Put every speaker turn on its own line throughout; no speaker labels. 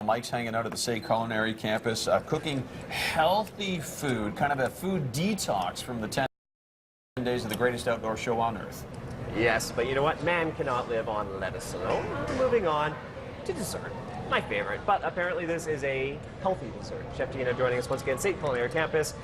Mike's hanging out at the SAIT Culinary Campus, cooking healthy food, kind of a food detox from the 10 days of the greatest outdoor show on earth.
Yes, but you know what? Man cannot live on lettuce alone. Moving on to dessert. My favorite, but apparently this is a healthy dessert. Chef Gina joining us once again, SAIT Culinary Campus.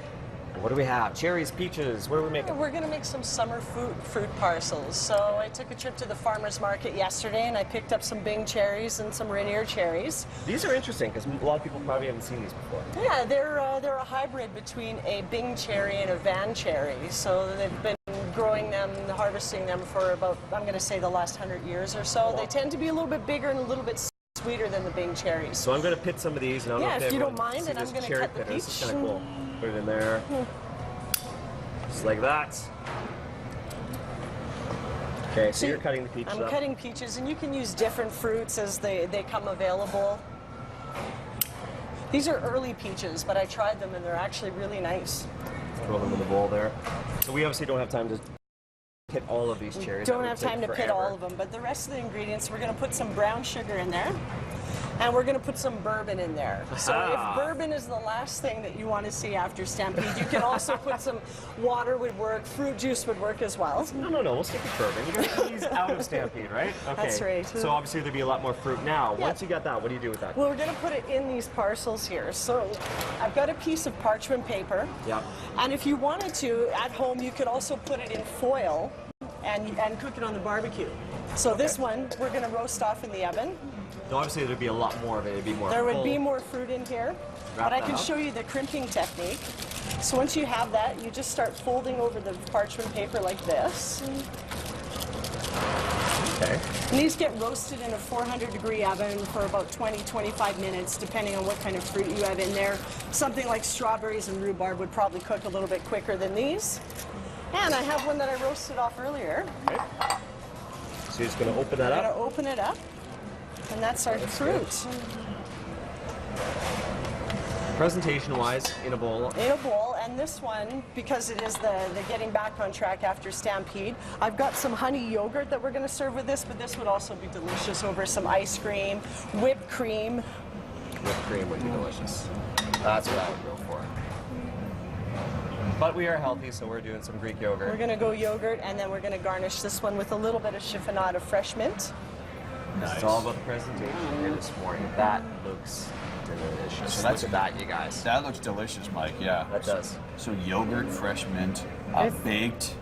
What do we have? Cherries, peaches, what are we making?
We're going to make some summer fruit parcels. So I took a trip to the farmer's market yesterday and I picked up some Bing cherries and some Rainier cherries.
These are interesting because a lot of people probably haven't seen these before.
Yeah, they're a hybrid between a Bing cherry and a Van cherry. So they've been growing them, harvesting them for about, I'm going to say, the last 100 years or so. Wow. They tend to be a little bit bigger and a little bit sweeter than the Bing cherries.
So I'm going to pit some of these. And I don't know
if you don't mind, and I'm going to cut the peach.
This is kind of cool. Put it in there. Just like that. Okay, so you're cutting the peaches up.
I'm cutting peaches, and you can use different fruits as they come available. These are early peaches, but I tried them, and they're actually really nice.
Throw them in the bowl there. So we obviously don't have time to pit all of these cherries.
Don't have time to pit all of them, but the rest of the ingredients, we're going to put some brown sugar in there. And we're going to put some bourbon in there. So if bourbon is the last thing that you want to see after Stampede, you can also put some water would work, fruit juice would work as well.
No, we'll stick with bourbon. You got these out of Stampede, right? Okay.
That's right.
So obviously there'd be a lot more fruit now. Yeah. Once you got that, what do you do with that?
Well, we're going to put it in these parcels here. So I've got a piece of parchment paper.
Yeah.
And if you wanted to, at home, you could also put it in foil and cook it on the barbecue. So this one, we're going to roast off in the oven.
So obviously there'd be a lot more of it. It'd be more
There would be more fruit in here, but I can show you the crimping technique. So once you have that, you just start folding over the parchment paper like this.
Okay.
And these get roasted in a 400-degree oven for about 20-25 minutes, depending on what kind of fruit you have in there. Something like strawberries and rhubarb would probably cook a little bit quicker than these. And I have one that I roasted off earlier.
Okay. So you're just going to open that up?
I'm going to open it up. And that's our fruit.
Presentation-wise, in a bowl.
In a bowl, and this one, because it is the getting back on track after Stampede, I've got some honey yogurt that we're going to serve with this, but this would also be delicious over some ice cream, whipped cream.
Whipped cream would be delicious. That's what I would go for. But we are healthy, so we're doing some Greek yogurt.
We're going to go yogurt, and then we're going to garnish this one with a little bit of chiffonade of fresh mint.
Nice. It's all about the presentation here this morning. That looks delicious.
So that's
Look at that, you guys.
That looks delicious, Mike. Yeah.
That does.
So yogurt, fresh mint, baked,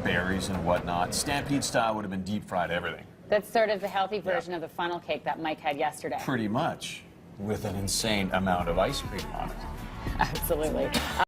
berries and whatnot. Stampede style would have been deep fried everything.
That's sort of the healthy version of the funnel cake that Mike had yesterday.
Pretty much, with an insane amount of ice cream on it.
Absolutely.